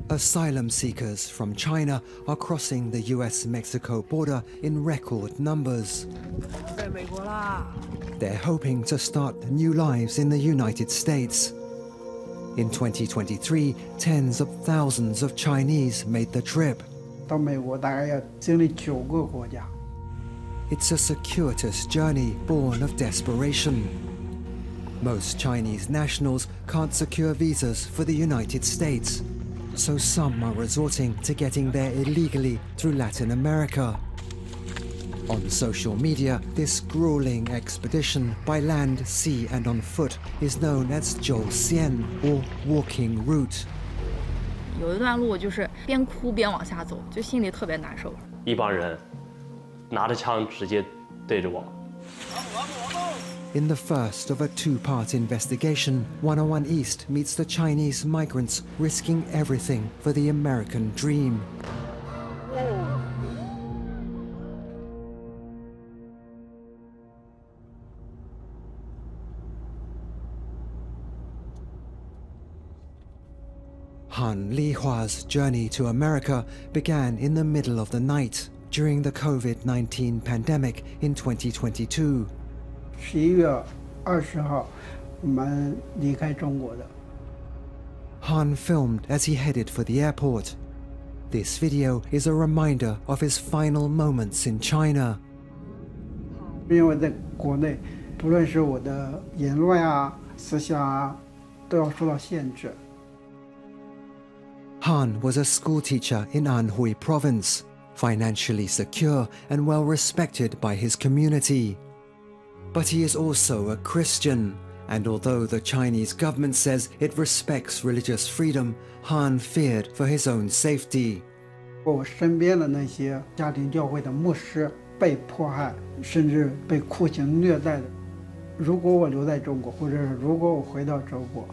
Asylum seekers from China are crossing the US-Mexico border in record numbers. They're hoping to start new lives in the United States. In 2023, tens of thousands of Chinese made the trip. It's a circuitous journey born of desperation. Most Chinese nationals can't secure visas for the United States, so some are resorting to getting there illegally through Latin America. On social media, this grueling expedition by land, sea and on foot is known as zouxian, or walking route. 有一段路就是边哭边往下走，就心里特别难受。一帮人拿着枪直接对着我。 In the first of a two-part investigation, 101 East meets the Chinese migrants risking everything for the American dream. Han Lihua's journey to America began in the middle of the night during the COVID-19 pandemic in 2022. 11月20号，我们离开中国的。 Han filmed as he headed for the airport. This video is a reminder of his final moments in China. 因为在国内，不论是我的言论啊、思想啊，都要受到限制。 Han was a school teacher in Anhui province, financially secure and well respected by his community. But he is also a Christian, and although the Chinese government says it respects religious freedom, Han feared for his own safety. 我身边的那些家庭教会的牧师被迫害，甚至被酷刑虐待的。如果我留在中国，或者是如果我回到中国，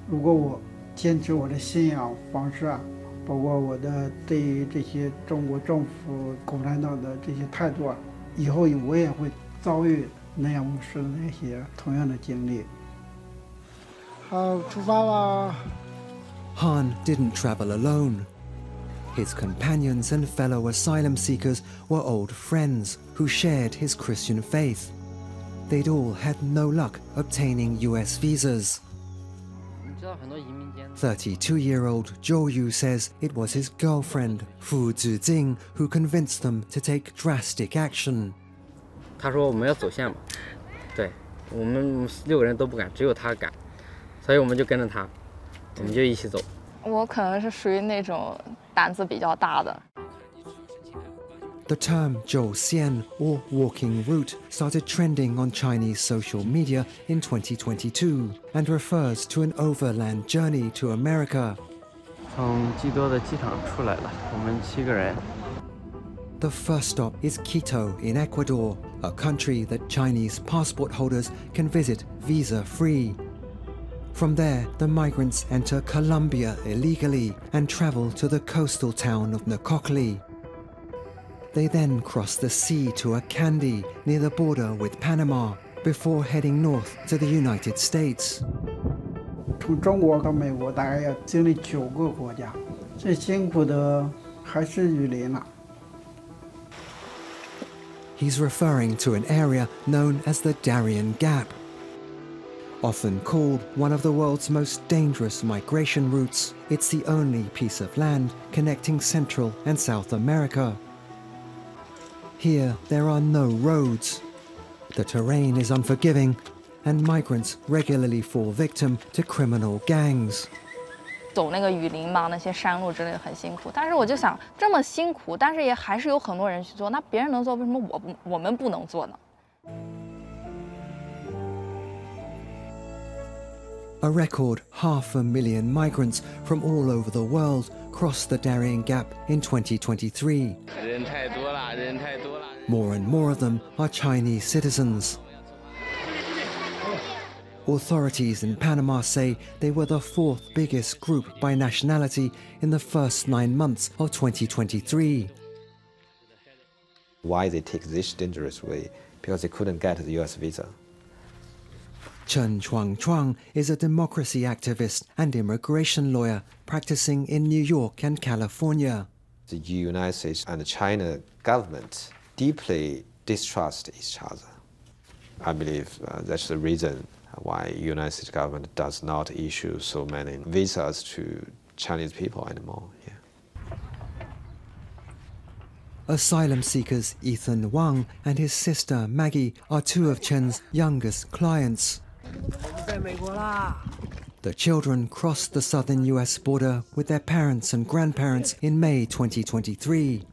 如果我坚持我的信仰方式啊，包括我的对于这些中国政府、共产党的这些态度啊，以后我也会遭遇那样牧师的那些同样的经历。好，出发吧。 Han didn't travel alone. His companions and fellow asylum seekers were old friends who shared his Christian faith. They'd all had no luck obtaining US visas. 32-year-old Zhou Yu says it was his girlfriend, Fu Zijing, who convinced them to take drastic action. 他说我们要走线嘛，对我们6个人都不敢，只有他敢，所以我们就跟着他，我们就一起走。我可能是属于那种胆子比较大的。 The term zouxian, or walking route, started trending on Chinese social media in 2022 and refers to an overland journey to America. 从基多的机场出来了，我们7个人。 The first stop is Quito in Ecuador, a country that Chinese passport holders can visit visa-free. From there, the migrants enter Colombia illegally and travel to the coastal town of Necoclí. They then cross the sea to Acandi, near the border with Panama, before heading north to the United States. 从中国到美国大概要经历9个国家，最辛苦的还是雨林了。 He's referring to an area known as the Daran Gap. Often called one of the world's most dangerous migration routes, it's the only piece of land connecting Central and South America. Here, there are no roads. The terrain is unforgiving, and migrants regularly fall victim to criminal gangs. 走那个雨林嘛，那些山路之类的很辛苦。但是我就想，这么辛苦，但是也还是有很多人去做。那别人能做，为什么我们不能做呢？ A record 500,000 migrants from all over the world crossed the Daran Gap in 2023. 人太多了，人太多了。 More and more of them are Chinese citizens. Authorities in Panama say they were the 4th biggest group by nationality in the first 9 months of 2023. Why they take this dangerous way? Because they couldn't get the US visa. Chen Chuang is a democracy activist and immigration lawyer practicing in New York and California. The United States and the China government deeply distrust each other. I believe that's the reason why the United States government does not issue so many visas to Chinese people anymore. Yeah. Asylum seekers Ethan Wang and his sister Maggie are two of Chen's youngest clients. The children crossed the southern US border with their parents and grandparents in May 2023.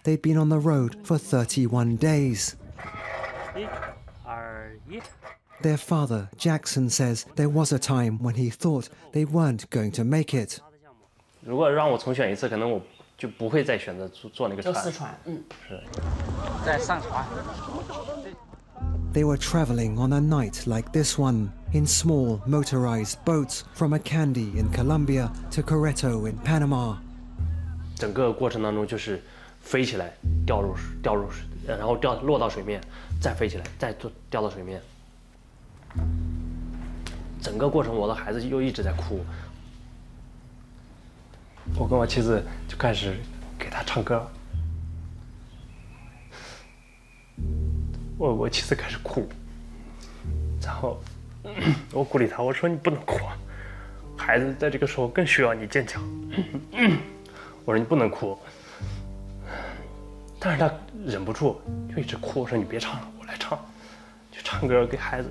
They'd been on the road for 31 days. Their father, Jackson, says there was a time when he thought they weren't going to make it. 如果让我重选一次，可能我就不会再选择坐那个船。就四川，是。再上船。 They were traveling on a night like this one, in small motorized boats from Acandi in Colombia to Querétaro in Panama. 整个过程当中就是飞起来，掉入水，然后落到水面，再飞起来，再掉到水面。整个过程我的孩子又一直在哭。我跟我妻子就开始给他唱歌。 我妻子开始哭，然后我鼓励她，我说你不能哭，孩子在这个时候更需要你坚强。我说你不能哭，但是她忍不住就一直哭，我说你别唱了，我来唱，就唱歌给孩子。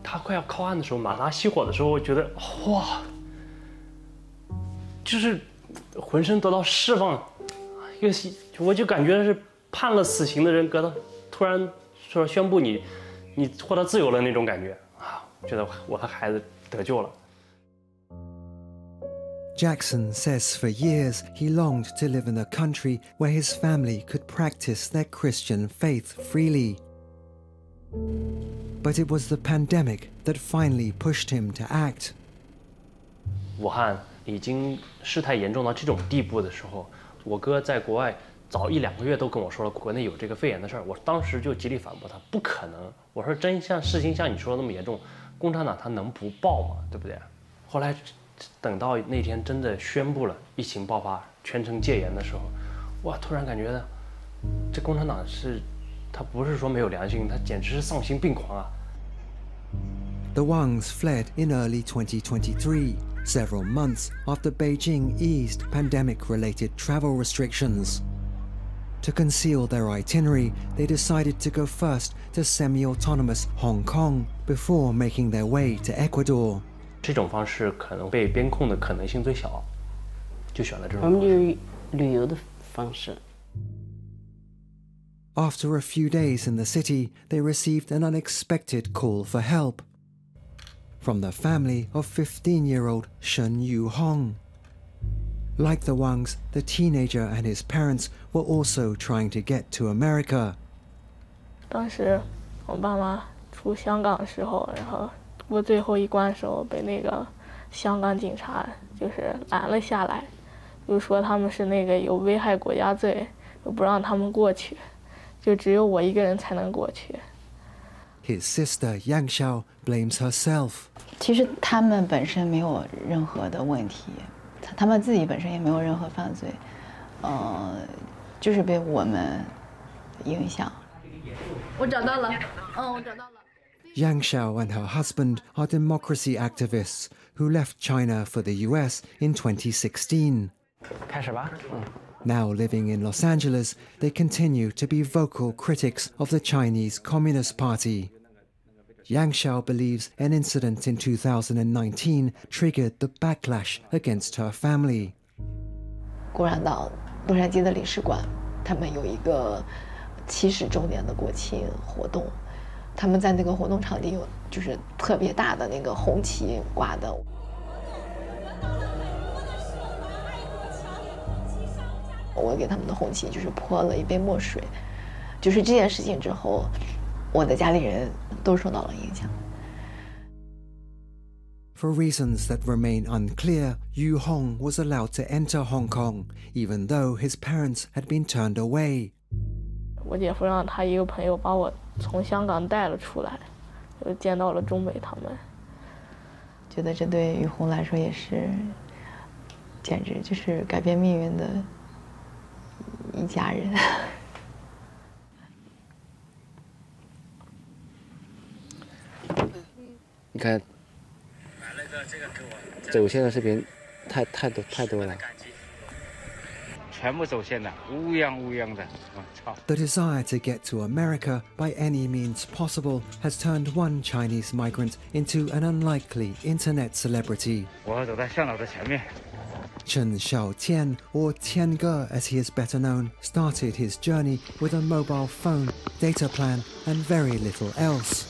他快要靠岸的时候，马达熄火的时候，我觉得哇，就是浑身得到释放，我就感觉是。 判了死刑的人，突然说宣布你获得自由了那种感觉啊，觉得我和孩子得救了。Jackson says for years he longed to live in a country where his family could practice their Christian faith freely. But it was the pandemic that finally pushed him to act. 武汉已经事态严重到这种地步的时候，我哥在国外。 早1、2个月都跟我说了国内有这个肺炎的事儿，我当时就极力反驳他，不可能。我说真像事情像你说的那么严重，共产党他能不报吗？对不对？后来等到那天真的宣布了疫情爆发，全城戒严的时候，哇，突然感觉到这共产党他不是说没有良心，他简直是丧心病狂啊！ The Wangs fled in early 2023, several months after Beijing eased pandemic-related travel restrictions. To conceal their itinerary, they decided to go first to semi-autonomous Hong Kong before making their way to Ecuador. 这种方式可能被边控的可能性最小，就选了这种。我们就是旅游的方式。 After a few days in the city, they received an unexpected call for help from the family of 15-year-old Shen Yuhong. Like the Wangs, the teenager and his parents were also trying to get to America. 当时我爸妈出香港的时候，然后过最后一关的时候，被那个香港警察就是拦了下来，就说他们是那个有危害国家罪，就不让他们过去，就只有我一个人才能过去。 His sister Yang Xiao blames herself. 其实他们本身没有任何的问题。 他们自己本身也没有任何犯罪，就是被我们影响。我找到了，我找到了。Yang Xiao and her husband are democracy activists who left China for the US in 2016. 开始吧。Now living in Los Angeles, they continue to be vocal critics of the Chinese Communist Party. Yang Xiao believes an incident in 2019 triggered the backlash against her family. 共产党洛杉矶的领事馆，他们有一个70周年的国庆活动，他们在那个活动场地有就是特别大的那个红旗挂的。我给他们的红旗就是泼了一杯墨水，就是这件事情之后。 我的家里人都受到了影响。For reasons that remain unclear, Yu Hong was allowed to enter Hong Kong, even though his parents had been turned away. 我姐夫让他一个朋友把我从香港带了出来，就见到了中美他们。觉得这对于红来说也是，简直就是改变命运的一家人。你看，走线的视频太多了，全部走线的，乌泱乌泱的，我操！ The desire to get to America by any means possible has turned one Chinese migrant into an unlikely internet celebrity. 我走在向导的前面。 Chen Xiaotian, or Tiange as he is better known, started his journey with a mobile phone, data plan, and very little else.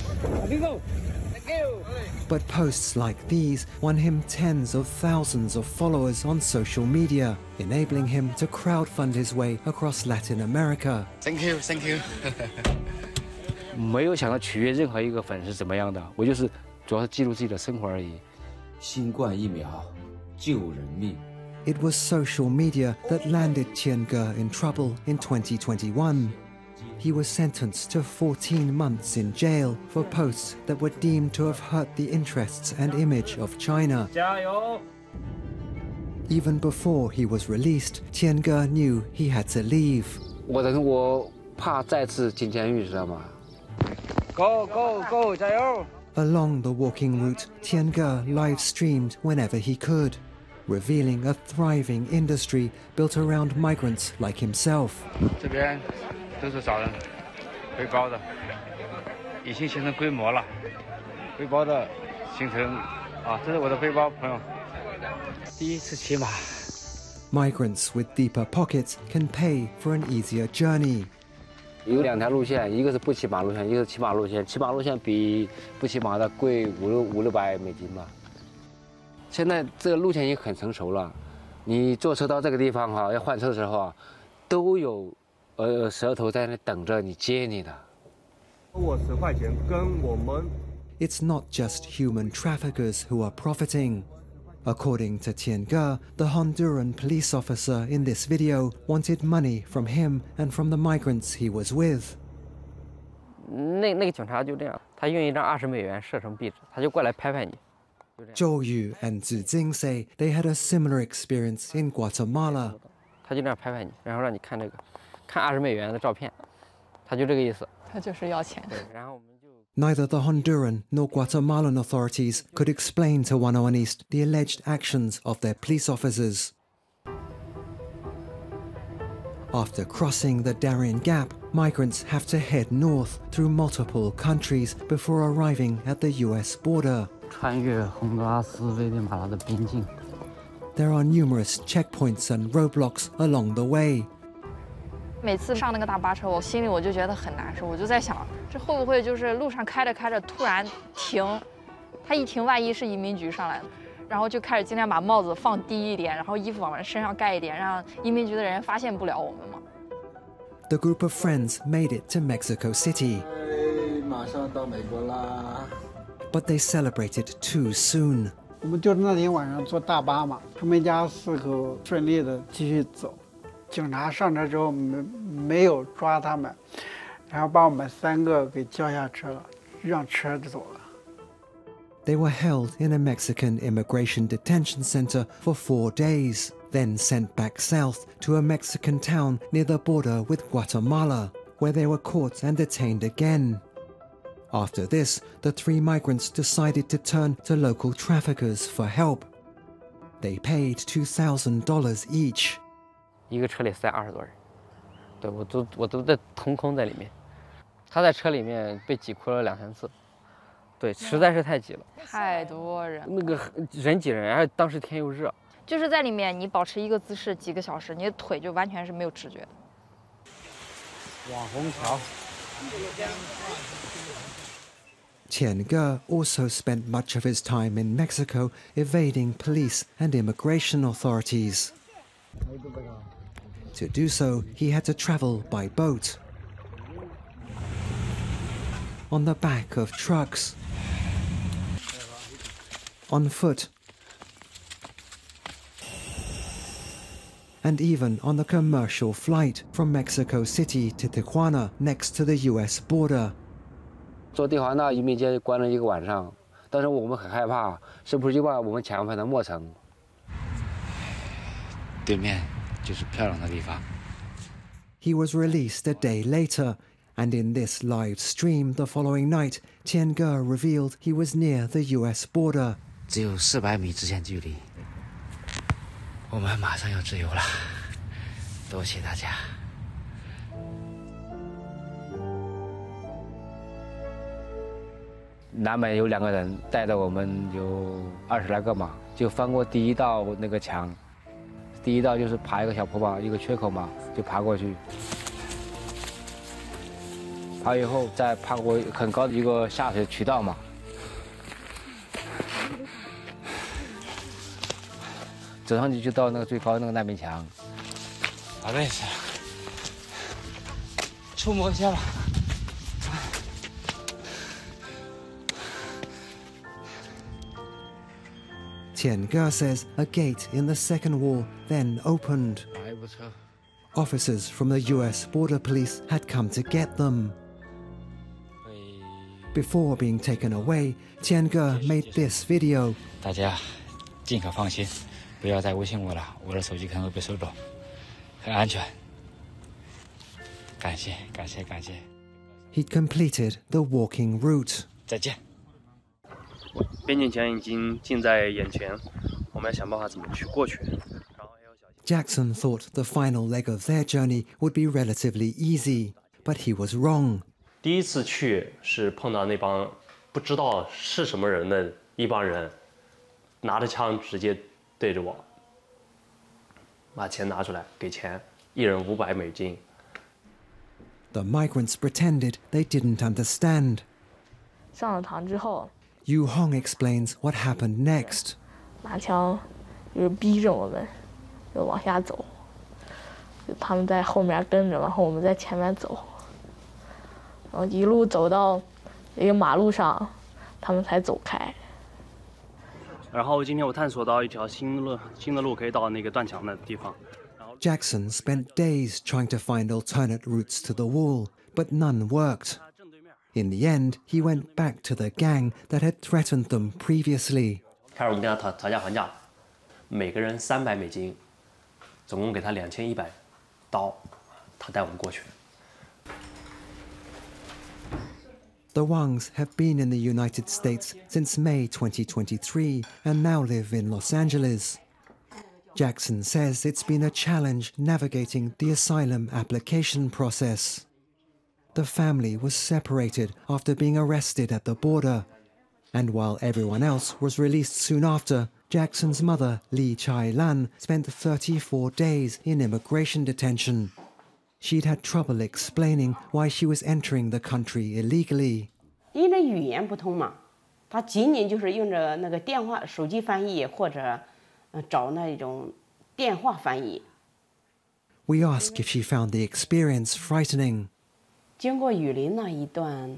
But posts like these won him tens of thousands of followers on social media, enabling him to crowdfund his way across Latin America. Thank you, thank you. 没有想到取悦任何一个粉是怎么样的，我就是主要是记录自己的生活而已。新冠疫苗救人命。 It was social media that landed Tiange in trouble in 2021. He was sentenced to 14 months in jail for posts that were deemed to have hurt the interests and image of China. 加油! Even before he was released, Tiange knew he had to leave. 我怕再次进监狱，知道吗 ？Go go go， 加油！ Along the walking route, Tiange live-streamed whenever he could, revealing a thriving industry built around migrants like himself. 这边都是找人背包的，已经形成规模了。背包的形成啊，这是我的背包，朋友。第一次骑马。 Migrants with deeper pockets can pay for an easier journey. 有2条路线，一个是不骑马路线，一个是骑马路线。骑马路线比不骑马的贵500-600美金吧。现在这个路线已经很成熟了，你坐车到这个地方哈，要换车的时候啊，都有蛇头在那等着你接你的。我10块钱跟我们。It's not just human traffickers who are profiting. According to Tiange, the Honduran police officer in this video wanted money from him and from the migrants he was with. 那个警察就这样，他用一张20美元设成壁纸，他就过来拍你。 Zhou Yu and Zhu Jing say they had a similar experience in Guatemala. 他就这样拍你，然后让你看这个，看20美元的照片，他就这个意思。他就是要钱。对，然后我们就。 Neither the Honduran nor Guatemalan authorities could explain to 101 East the alleged actions of their police officers. After crossing the Daran Gap, migrants have to head north through multiple countries before arriving at the US border. 穿越洪都拉斯危地马拉的边境。 There are numerous checkpoints and roadblocks along the way. 每次上那个大巴车，我心里就觉得很难受，我就在想，这会不会就是路上开着开着突然停，他一停，万一是移民局上来的，然后就开始尽量把帽子放低一点，然后衣服往身上盖一点，让移民局的人发现不了我们嘛。The group of friends made it to Mexico City. 马上到美国啦！ But they celebrated too soon. 我们就是那天晚上坐大巴嘛，他们一家4口顺利的继续走。 警察上车之后没有抓他们，然后把我们3个给叫下车了，让车走了。They were held in a Mexican immigration detention center for 4 days, then sent back south to a Mexican town near the border with Guatemala, where they were caught and detained again. After this, the 3 migrants decided to turn to local traffickers for help. They paid $2,000 each. 一个车里塞20多人，对我都在腾空在里面。他在车里面被挤哭了2-3次，对，实在是太挤了，太多人，那个人挤人，而且当时天又热，就是在里面你保持一个姿势几个小时，你的腿就完全是没有知觉的。网红桥。Tiange also spent much of his time in Mexico evading police and immigration authorities. To do so, he had to travel by boat, on the back of trucks, on foot, and even on the commercial flight from Mexico City to Tijuana next to the US border. 做地华那移民街关了1个晚上，但是我们很害怕，是不是就把我们遣返到墨城？对面就是漂亮的地方。He was released a day later, and in this live stream the following night, Tian Ge revealed he was near the US border. 只有400米直线距离，我们马上要自由了，多谢大家。南美有2个人带着我们有20来个嘛，就翻过第1道那个墙，第1道就是爬一个小坡嘛，一个缺口嘛，就爬过去，爬以后再爬过很高的一个下水渠道嘛。走上去就到那个最高那个难民墙，把累死了，触摸一下吧。Tian Ge says a gate in the second wall then opened. Officers from the US border police had come to get them. Before being taken away, Tian Ge made this video. 大家尽可放心。不要再微信我了，我的手机可能会被收走，很安全。感谢，感谢，感谢。He'd completed the walking route. 再见。边境墙已经近在眼前，我们要想办法怎么去过去。Jackson thought the final leg of their journey would be relatively easy, but he was wrong. 第一次去是碰到那帮不知道是什么人的一帮人，拿着枪直接对着我，把钱拿出来给钱，1人500美金。The migrants pretended they didn't understand. 上了膛之后 Yu Hong explains what happened next. 拿枪就是逼着我们就往下走，就他们在后面跟着，然后我们在前面走，然后一路走到一个马路上，他们才走开。然后今天我探索到一条新的路可以到那个断墙的地方。Jackson spent days trying to find alternate routes to the wall, but none worked. In the end, he went back to the gang that had threatened them previously. 开始我们跟他讨价还价，每个人300美金，总共给他2100刀，他带我们过去。The Wangs have been in the United States since May 2023 and now live in Los Angeles. Jackson says it's been a challenge navigating the asylum application process. The family was separated after being arrested at the border, and while everyone else was released soon after, Jackson's mother, Lee Chai-lan, spent 34 days in immigration detention. She'd had trouble explaining why she was entering the country illegally. 因为语言不通嘛，他仅仅就是用着那个电话、手机翻译，或者找那种电话翻译。We ask if she found the experience frightening. 经过雨林那一段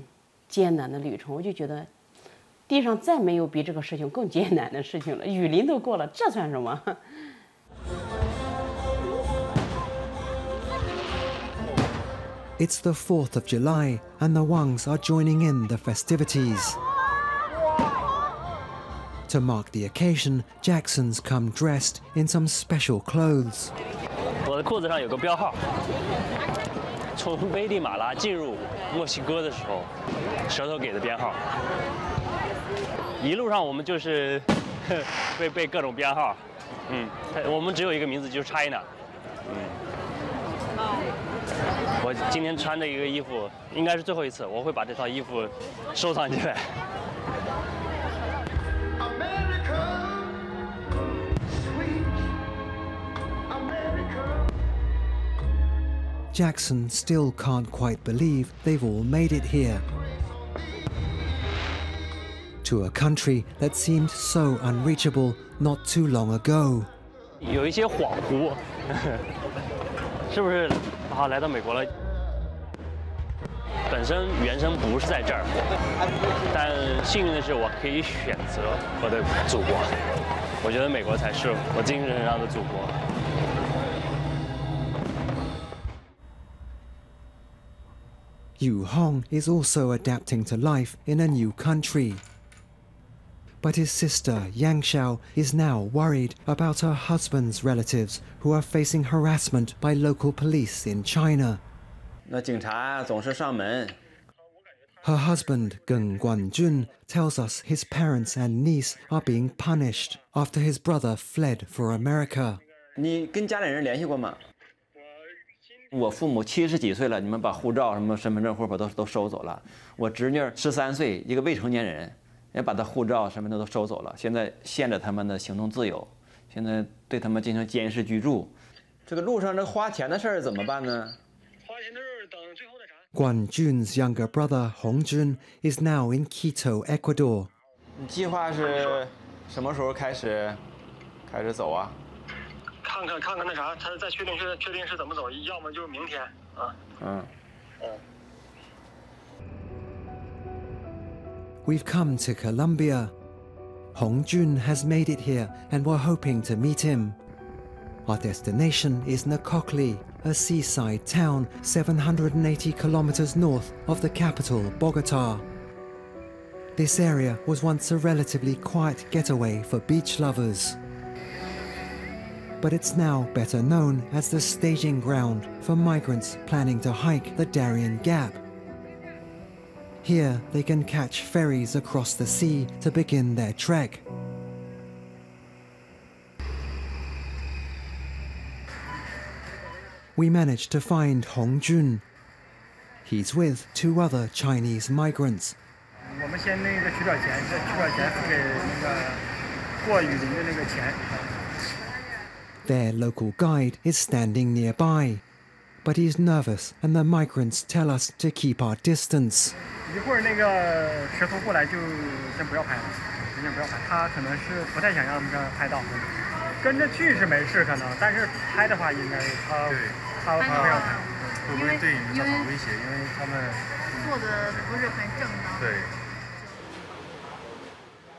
艰难的旅程，我就觉得地上再没有比这个事情更艰难的事情了。雨林都过了，这算什么？ It's the 4th of July, and the Wangs are joining in the festivities. To mark the occasion, Jackson's come dressed in some special clothes. 我的裤子上有个标号，从危地马拉进入墨西哥的时候，舌头给的编号。一路上我们就是被各种编号，我们只有一个名字，就是 China。我今天穿的一个衣服应该是最后一次，我会把这套衣服收藏起来。 Jackson still can't quite believe they've all made it here. To a country that seemed so unreachable not too long ago. 有一些恍惚，是不是？啊，来到美国了。本身原生不是在这儿，但幸运的是我可以选择我的祖国。我觉得美国才是我精神上的祖国。Yu Hong is also adapting to life in a new country. But his sister Yang Xiao is now worried about her husband's relatives who are facing harassment by local police in China. 那警察总是上门。 Her husband, Geng Guanjun, tells us his parents and niece are being punished after his brother fled for America. 你跟家里人联系过吗？我父母70几岁了，你们把护照、什么身份证、户口都收走了。我侄女13岁，一个未成年人，也把她护照、身份证都收走了。现在限制他们的行动自由，现在对他们进行监视居住。这个路上这花钱的事儿怎么办呢？花钱的事儿等最后再查。 Guanjun's younger brother Hongjun is now in Quito, Ecuador. 你计划是什么时候开始走啊？看看那啥，他再确定是怎么走，要么就是明天啊。We've come to Colombia. Hongjun has made it here and we're hoping to meet him. Our destination is Nacocli, a seaside town 780 kilometers north of the capital, Bogota. This area was once a relatively quiet getaway for beach lovers. But it's now better known as the staging ground for migrants planning to hike the Daran Gap. Here they can catch ferries across the sea to begin their trek. We managed to find Hongjun. He's with 2 other Chinese migrants. 我们先那个取点钱，再取点钱付给那个过雨林的那个钱。 Their local guide is standing nearby, but he's nervous and the migrants tell us to keep our distance. 一会儿那个蛇头过来就先不要拍了，先不要拍，他可能是不太想让他们拍到。跟着去是没事可能，但是拍的话应该他不要拍。会不会对你造成威胁？因为他们做的不是很正当。对。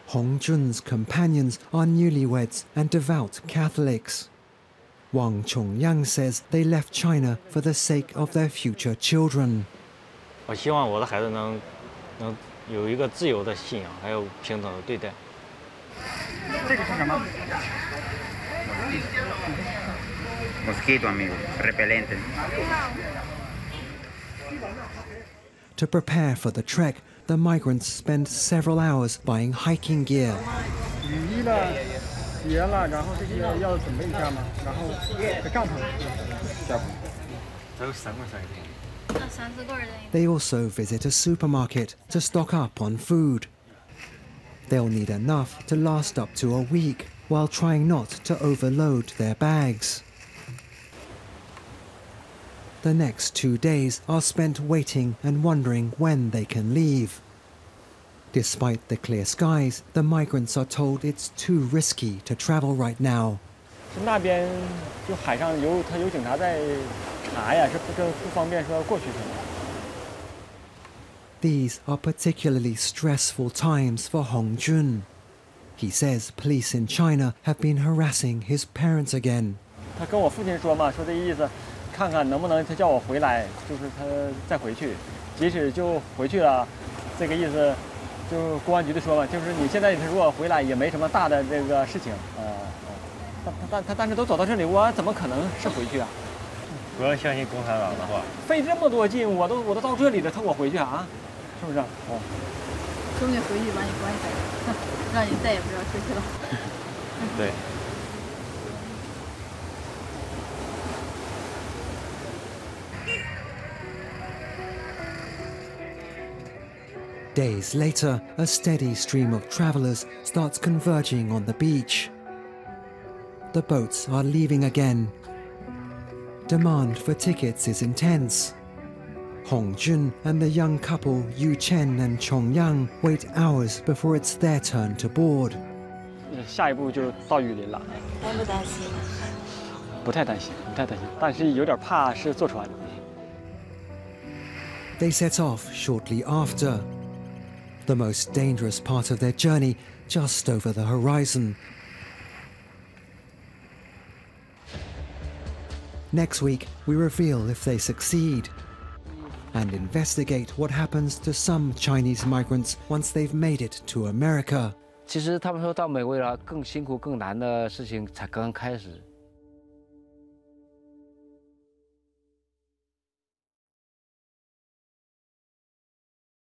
Hongjun's companions are newlyweds and devout Catholics. Wang Chongyang says they left China for the sake of their future children. 我希望我的孩子能有一个自由的信仰，还有平等的对待。这个是什么？ Mosquito, amigo, repelente. To prepare for the trek, the migrants spend several hours buying hiking gear. 雨衣了、鞋了，然后这些要准备一下嘛，然后在帐篷。They also visit a supermarket to stock up on food. They'll need enough to last up to a week while trying not to overload their bags. The next 2 days are spent waiting and wondering when they can leave. Despite the clear skies, the migrants are told it's too risky to travel right now. 那边就海上他有警察在查呀，是不方便说过去什么。 These are particularly stressful times for Hongjun. He says police in China have been harassing his parents again. 他跟我父亲说嘛，说这意思，看看能不能他叫我回来，就是他再回去，即使就回去了，这个意思，就公安局的说嘛，就是你现在如果回来也没什么大的这个事情，但是都走到这里，我怎么可能是回去啊？不要相信共产党的话。费这么多劲，我都到这里了，他我回去啊，是不是？哦。终于回去把你关起来，让你再也不要出去了。对。 Days later, a steady stream of travelers starts converging on the beach. The boats are leaving again. Demand for tickets is intense. Hongjun and the young couple Yu Chen and Chongyang wait hours before it's their turn to board. 下一步就到雨林了。担不担心？不太担心，但是有点怕是坐船。 They set off shortly after. The most dangerous part of their journey just over the horizon. Next week, we reveal if they succeed. and investigate what happens to some Chinese migrants once they've made it to America. 其实他们说到美国了，更辛苦、更难的事情才刚刚开始。